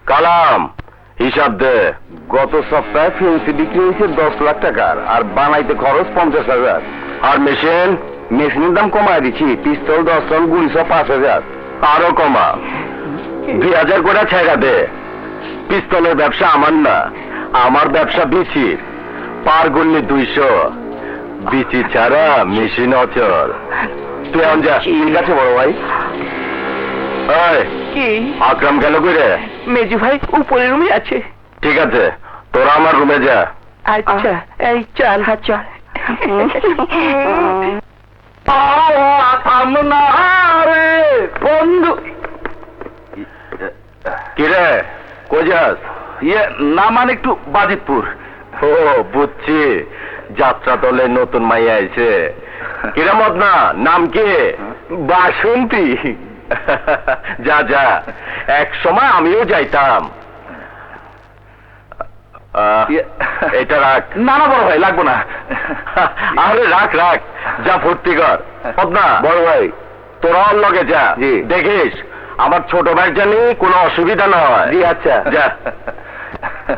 কালাম হিসাব দে। গত সপ্তাহে ফেন্সি বিক্রি হয়েছে 10 লাখ টাকার, আর বানাইতে খরচ 50,000। আর মেশিনের দাম কমায় দিচ্ছি, পিস্তল 10 টন, গুলি 5,000। আরো কমা, 2,000 করে ছেড়া দে। পিস্তলের ব্যবসা আমার না, আমার ব্যবসা বিচির। পার গুনলে 200, বিচি ছাড়া মেশিন অচল। তুই আন যা। ঠিক আছে বড় ভাই। কি আকরাম গেল কইরে? মেজু ভাই উপরের রুমে আছে। ঠিক আছে, তোরা আমার রুমে যা। আচ্ছা এই চল। চল বন্ধু। কিরে কই যাস? না মানে একটু বাজিতপুর। ও বুঝছি, যাত্রা দলে নতুন মাইয়া আইছে। কিরে মদনা, নাম কি? বাসন্তী। যা যা, এক সময় আমিও যাইতাম। এটা রাখ। না না বড় ভাই, লাগবো না। আরে রাখ রাখ, যা ভর্তি কর। মদনা বড় ভাই, তোরা ওর লগে যা। জি। দেখিস আমার ছোট ভাই জানি কোনো অসুবিধা না হয়। জি আচ্ছা। যা।